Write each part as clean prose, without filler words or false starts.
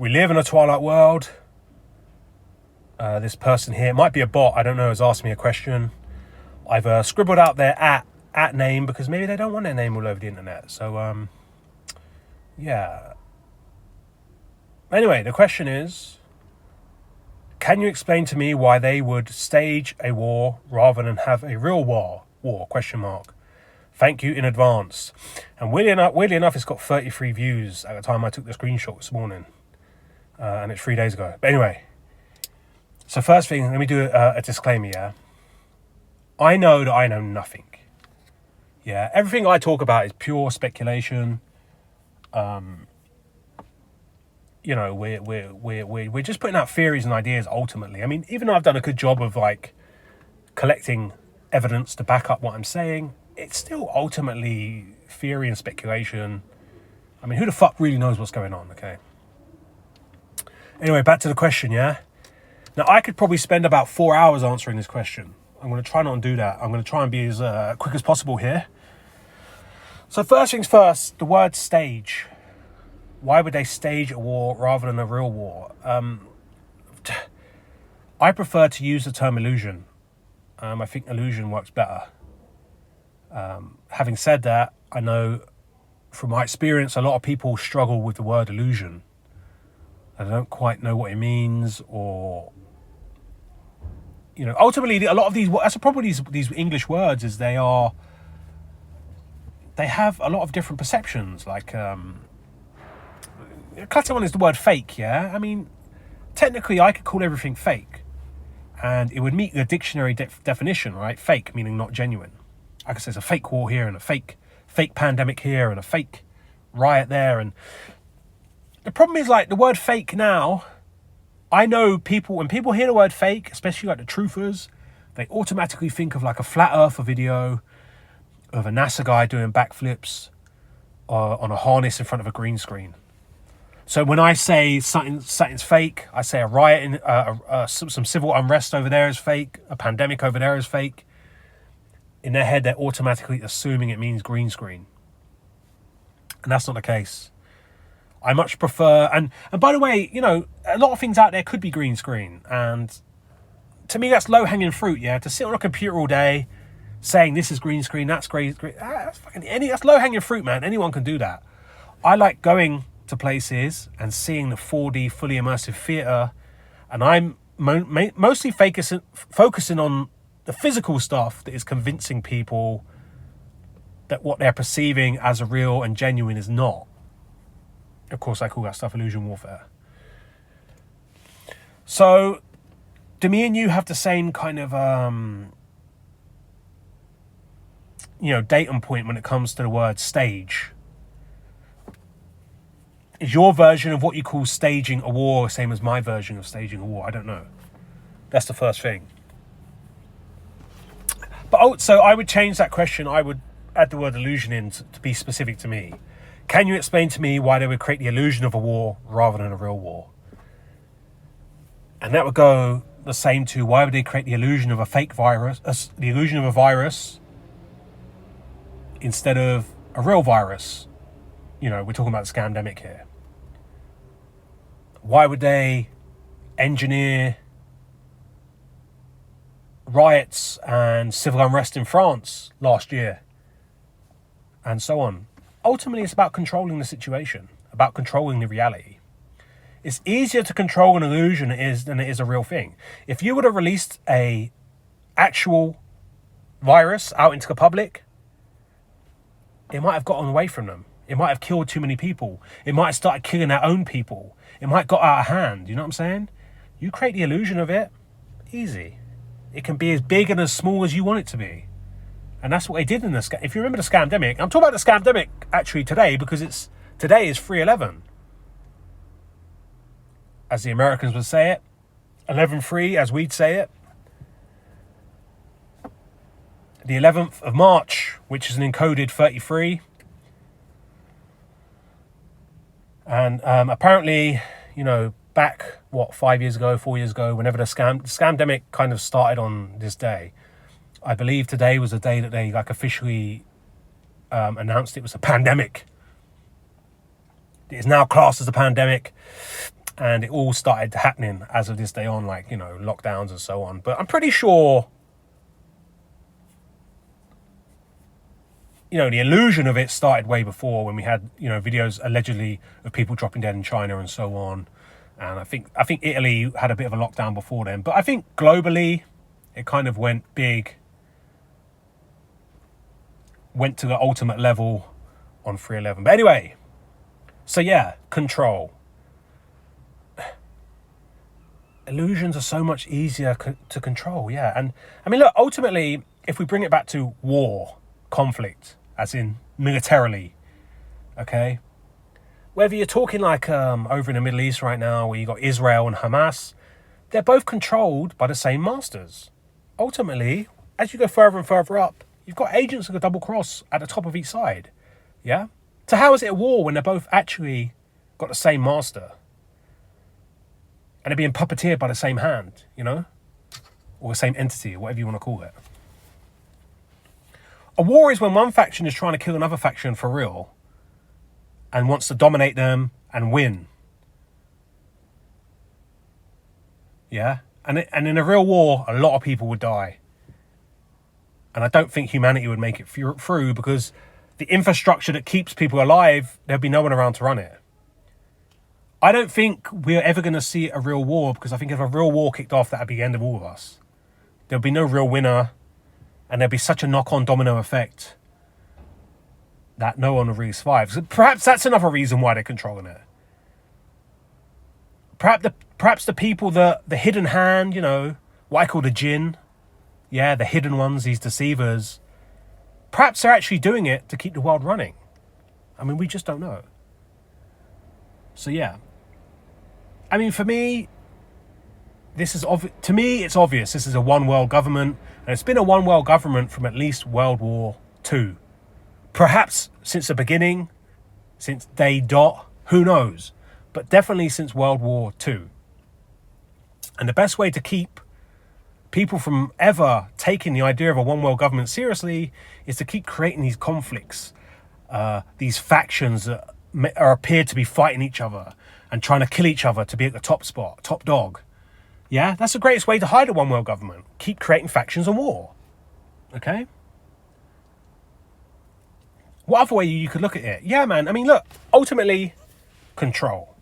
We live in a twilight world. This person here, it might be a bot, I don't know, has asked me a question. I've scribbled out their at name because maybe they don't want their name all over the internet. So, yeah. Anyway, the question is, can you explain to me why they would stage a war rather than have a real war? Question mark. Thank you in advance. And weirdly enough, it's got 33 views at the time I took the screenshot this morning. And it's 3 days ago. But anyway. So first thing, let me do a disclaimer, yeah? I know that I know nothing. Yeah, everything I talk about is pure speculation. You know, we're just putting out theories and ideas ultimately. I mean, even though I've done a good job of like collecting evidence to back up what I'm saying, it's still ultimately theory and speculation. I mean, who the fuck really knows what's going on, okay? Anyway, back to the question, yeah? Now, I could probably spend about 4 hours answering this question. I'm going to try not to do that. I'm going to try and be as quick as possible here. So first things first, the word stage. Why would they stage a war rather than a real war? I prefer to use the term illusion. I think illusion works better. Having said that, I know from my experience, a lot of people struggle with the word illusion. They don't quite know what it means, or, you know, ultimately a lot of these, that's the problem with these English words, is they have a lot of different perceptions. Like, a classic one is the word fake, yeah? I mean, technically I could call everything fake, and it would meet the dictionary definition, right? Fake, meaning not genuine. I could say there's a fake war here, and a fake pandemic here, and a fake riot there, and the problem is, like, the word fake now, I know people, when people hear the word fake, especially like the truthers, they automatically think of like a flat earther video of a NASA guy doing backflips on a harness in front of a green screen. So when I say something's fake, I say a riot, some civil unrest over there is fake, a pandemic over there is fake. In their head, they're automatically assuming it means green screen. And that's not the case. I much prefer, and by the way, you know, a lot of things out there could be green screen, and to me that's low-hanging fruit, yeah, to sit on a computer all day saying this is green screen, that's green screen, that's low-hanging fruit, man. Anyone can do that. I like going to places and seeing the 4D fully immersive theatre, and I'm mostly focusing on the physical stuff that is convincing people that what they're perceiving as a real and genuine is not. Of course, I call that stuff illusion warfare. So, do me and you have the same kind of, datum point when it comes to the word stage? Is your version of what you call staging a war the same as my version of staging a war? I don't know. That's the first thing. But so I would change that question. I would add the word illusion in to be specific to me. Can you explain to me why they would create the illusion of a war rather than a real war? And that would go the same to, why would they create the illusion of a fake virus, the illusion of a virus, instead of a real virus? You know, we're talking about the scamdemic here. Why would they engineer riots and civil unrest in France last year? And so on. Ultimately, it's about controlling the situation, about controlling the reality. It's easier to control an illusion than it is a real thing. If you would have released a actual virus out into the public, it might have gotten away from them. It might have killed too many people. It might have started killing their own people. It might have got out of hand. You know what I'm saying? You create the illusion of it, easy. It can be as big and as small as you want it to be. And that's what they did in the scam. If you remember the scamdemic, I'm talking about the scamdemic actually today because today is 3/11. As the Americans would say it. 11/3 as we'd say it. The 11th of March, which is an encoded 33. And apparently, you know, back, 5 years ago, 4 years ago, whenever the scamdemic kind of started on this day, I believe today was the day that they officially announced it was a pandemic. It is now classed as a pandemic. And it all started happening as of this day on, like, lockdowns and so on. But I'm pretty sure, the illusion of it started way before, when we had, videos allegedly of people dropping dead in China and so on. And I think Italy had a bit of a lockdown before then. But I think globally, it kind of went big, went to the ultimate level on 3/11. But anyway, so yeah, control. Illusions are so much easier to control, yeah. And I mean, look, ultimately, if we bring it back to war, conflict, as in militarily, okay? Whether you're talking like over in the Middle East right now, where you got Israel and Hamas, they're both controlled by the same masters. Ultimately, as you go further and further up, you've got agents of the double cross at the top of each side, yeah? So how is it a war when they're both actually got the same master? And they're being puppeteered by the same hand, or the same entity, or whatever you want to call it. A war is when one faction is trying to kill another faction for real and wants to dominate them and win. Yeah? And in a real war, a lot of people would die. And I don't think humanity would make it through, because the infrastructure that keeps people alive, there'd be no one around to run it. I don't think we're ever going to see a real war, because I think if a real war kicked off, that'd be the end of all of us. There'll be no real winner, and there'll be such a knock-on domino effect that no one will really survive. So perhaps that's another reason why they're controlling it. Perhaps the people, the hidden hand, what I call the jinn, yeah, the hidden ones, these deceivers, perhaps they're actually doing it to keep the world running. I mean, we just don't know. So yeah. I mean, for me, to me, it's obvious. This is a one world government, and it's been a one world government from at least World War II. Perhaps since the beginning, since day dot, who knows? But definitely since World War II. And the best way to keep people from ever taking the idea of a one world government seriously is to keep creating these conflicts, these factions that appear to be fighting each other and trying to kill each other to be at the top spot, top dog. Yeah, that's the greatest way to hide a one world government. Keep creating factions and war. Okay? What other way you could look at it? Yeah, man. I mean, look, ultimately, control.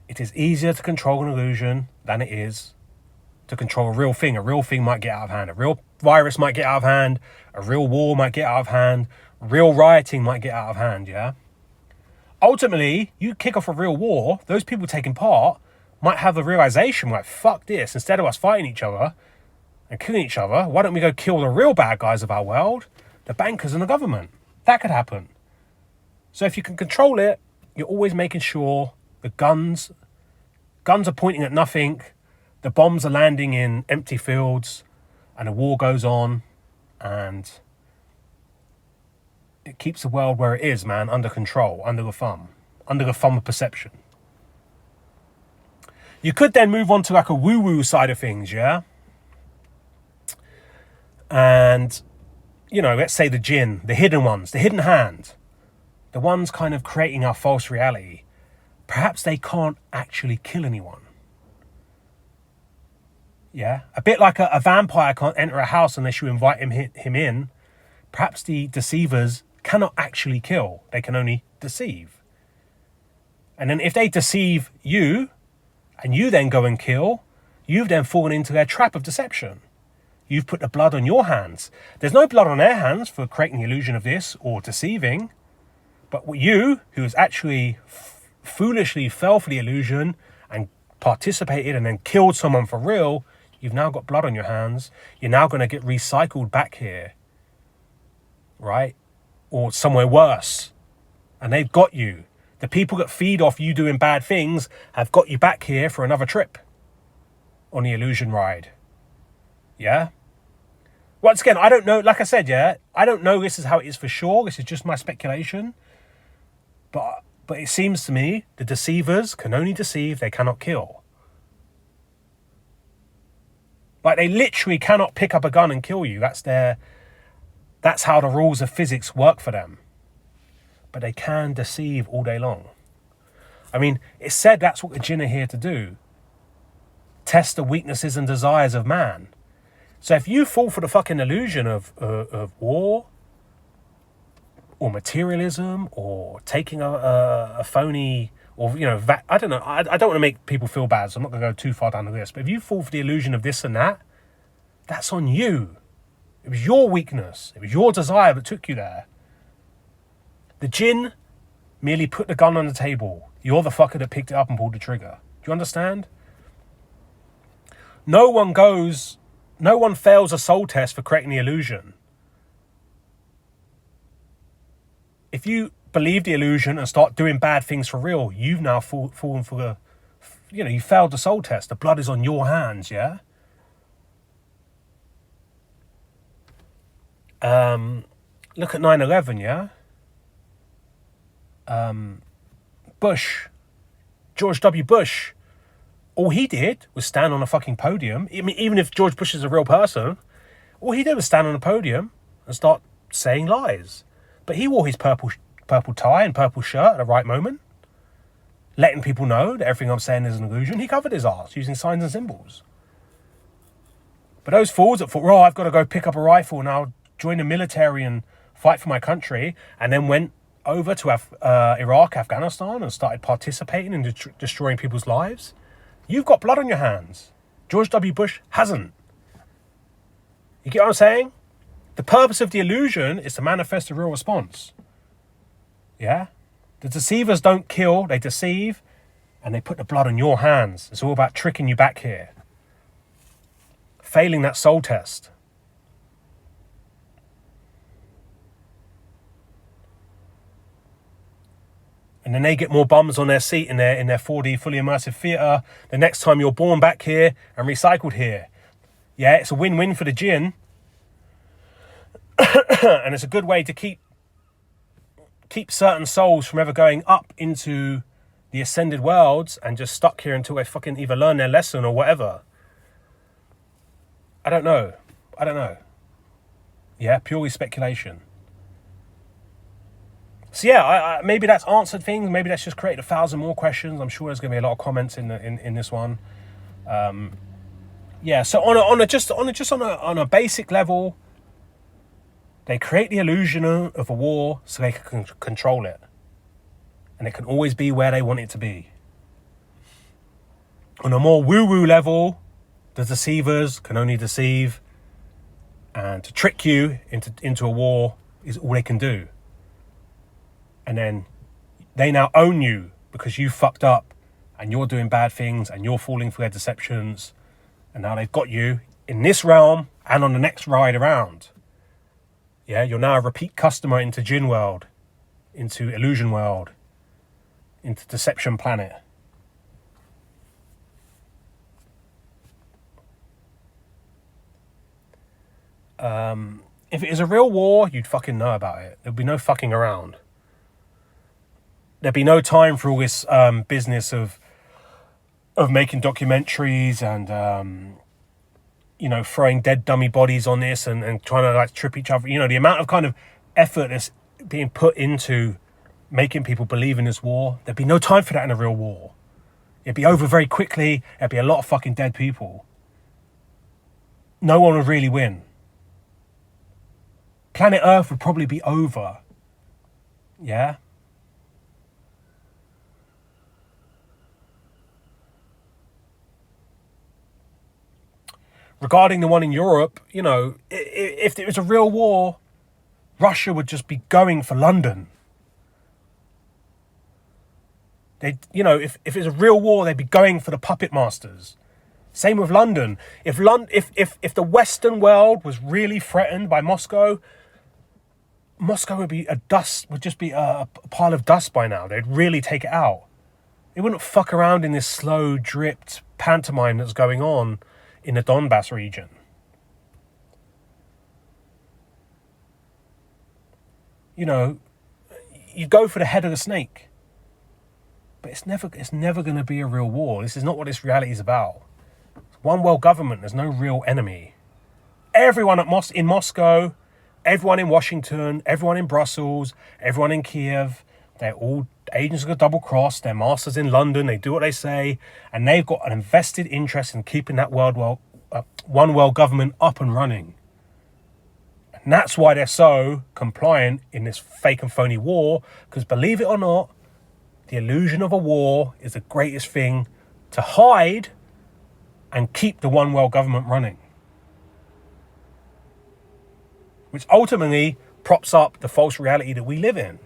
It is easier to control an illusion than it is to control a real thing. A real thing might get out of hand. A real virus might get out of hand. A real war might get out of hand. Real rioting might get out of hand, yeah? Ultimately, you kick off a real war, those people taking part might have the realization, like, fuck this, instead of us fighting each other and killing each other, why don't we go kill the real bad guys of our world, the bankers and the government? That could happen. So if you can control it, you're always making sure the guns are pointing at nothing, the bombs are landing in empty fields, and the war goes on, and it keeps the world where it is, man, under control, under the thumb of perception. You could then move on to like a woo-woo side of things, yeah? And, let's say the jinn, the hidden ones, the hidden hand, the ones kind of creating our false reality. Perhaps they can't actually kill anyone. Yeah? A bit like a vampire can't enter a house unless you invite him in. Perhaps the deceivers cannot actually kill. They can only deceive. And then if they deceive you, and you then go and kill, you've then fallen into their trap of deception. You've put the blood on your hands. There's no blood on their hands for creating the illusion of this or deceiving. But you, who has actually foolishly fell for the illusion and participated and then killed someone for real, you've now got blood on your hands. You're now going to get recycled back here. Right? Or somewhere worse. And they've got you. The people that feed off you doing bad things have got you back here for another trip on the illusion ride. Yeah? Once again, I don't know. Like I said, yeah, I don't know this is how it is for sure. This is just my speculation. But it seems to me the deceivers can only deceive, they cannot kill. Like, they literally cannot pick up a gun and kill you. That's how the rules of physics work for them. But they can deceive all day long. I mean, it's said that's what the jinn are here to do. Test the weaknesses and desires of man. So if you fall for the fucking illusion of war or materialism or taking a phony, or, you know, I don't know, I don't want to make people feel bad, so I'm not going to go too far down the list. But if you fall for the illusion of this and that, that's on you. It was your weakness. It was your desire that took you there. The jinn merely put the gun on the table. You're the fucker that picked it up and pulled the trigger. Do you understand? No one fails a soul test for creating the illusion. If you believe the illusion and start doing bad things for real, you've now fallen for the, you know, you failed the soul test. The blood is on your hands, yeah? Look at 9/11, yeah? Bush, George W. Bush, all he did was stand on a fucking podium. I mean, even if George Bush is a real person, all he did was stand on a podium and start saying lies. But he wore his purple tie and purple shirt at the right moment, letting people know that everything I'm saying is an illusion. He covered his arse using signs and symbols. But those fools that thought, oh, I've got to go pick up a rifle now, join the military and fight for my country, and then went over to Iraq, Afghanistan, and started participating in destroying people's lives. You've got blood on your hands. George W. Bush hasn't. You get what I'm saying? The purpose of the illusion is to manifest a real response. Yeah? The deceivers don't kill, they deceive, and they put the blood on your hands. It's all about tricking you back here. Failing that soul test. And then they get more bums on their seat in their 4D fully immersive theatre the next time you're born back here and recycled here. Yeah, it's a win-win for the jinn. And it's a good way to keep certain souls from ever going up into the ascended worlds and just stuck here until they fucking either learn their lesson or whatever. I don't know. Yeah, purely speculation. So yeah, maybe that's answered things. Maybe that's just created 1,000 more questions. I'm sure there's going to be a lot of comments in this one. Yeah. So on a basic level, they create the illusion of a war so they can control it, and it can always be where they want it to be. On a more woo-woo level, the deceivers can only deceive, and to trick you into a war is all they can do. And then they now own you because you fucked up and you're doing bad things and you're falling for their deceptions. And now they've got you in this realm and on the next ride around. Yeah, you're now a repeat customer into Jinn world, into illusion world, into deception planet. If it is a real war, you'd fucking know about it. There'd be no fucking around. There'd be no time for all this business of making documentaries and throwing dead dummy bodies on this and trying to like trip each other. You know, the amount of kind of effort that's being put into making people believe in this war. There'd be no time for that in a real war. It'd be over very quickly. There'd be a lot of fucking dead people. No one would really win. Planet Earth would probably be over. Yeah? Regarding the one in Europe, you know, if it was a real war, Russia would just be going for London. If it's a real war, they'd be going for the puppet masters. Same with London. If the Western world was really threatened by Moscow, Moscow would just be a pile of dust by now. They'd really take it out. They wouldn't fuck around in this slow dripped pantomime that's going on in the Donbass region. You know, you go for the head of the snake. But it's never going to be a real war. This is not what this reality is about. It's one world government. There's no real enemy. Everyone in Moscow, everyone in Washington, everyone in Brussels, everyone in Kiev, They're all agents of the double cross. They're masters in London. They do what they say. And they've got an invested interest in keeping that one world government up and running. And that's why they're so compliant in this fake and phony war. Because believe it or not, the illusion of a war is the greatest thing to hide and keep the one world government running. Which ultimately props up the false reality that we live in.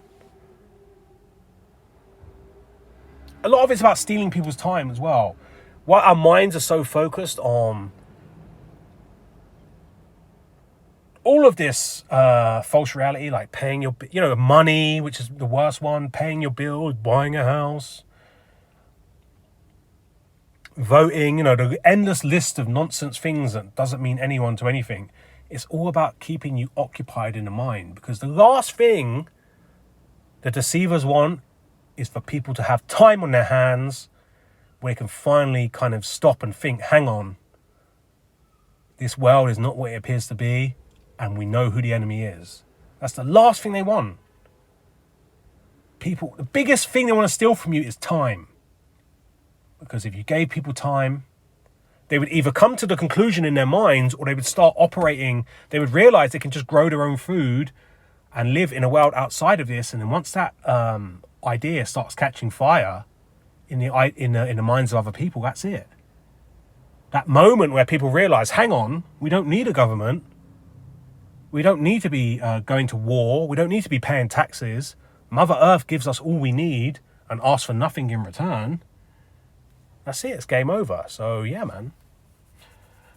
A lot of it's about stealing people's time as well. Why our minds are so focused on all of this false reality, like paying your, money, which is the worst one, paying your bills, buying a house, voting, the endless list of nonsense things that doesn't mean anyone to anything. It's all about keeping you occupied in the mind, because the last thing the deceivers want is for people to have time on their hands where they can finally kind of stop and think, hang on, this world is not what it appears to be, and we know who the enemy is. That's the last thing they want. People, the biggest thing they want to steal from you is time. Because if you gave people time, they would either come to the conclusion in their minds, or they would start operating, they would realize they can just grow their own food and live in a world outside of this. And then once that idea starts catching fire in the minds of other people, that's it. That moment where people realize, hang on, we don't need a government. We don't need to be going to war. We don't need to be paying taxes. Mother Earth gives us all we need and asks for nothing in return. That's it. It's game over. So, yeah, man.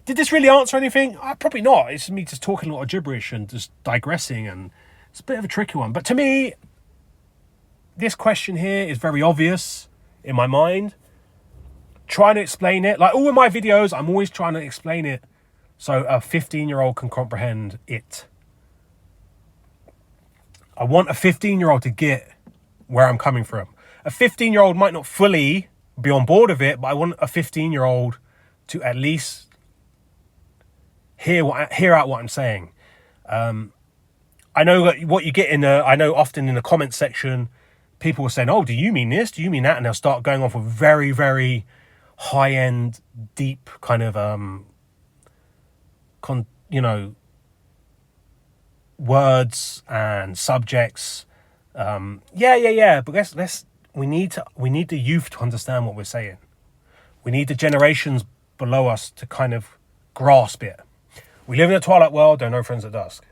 Did this really answer anything? Probably not. It's me just talking a lot of gibberish and just digressing, and it's a bit of a tricky one. But to me, this question here is very obvious in my mind. Trying to explain it. Like all of my videos, I'm always trying to explain it so a 15-year-old can comprehend it. I want a 15-year-old to get where I'm coming from. A 15-year-old might not fully be on board with it, but I want a 15-year-old to at least hear out what I'm saying. I know what you get I know often in the comment section, people are saying, oh, do you mean this? Do you mean that? And they'll start going off with very, very high-end, deep kind of, words and subjects. But we need the youth to understand what we're saying. We need the generations below us to kind of grasp it. We live in a twilight world. There are no friends at dusk.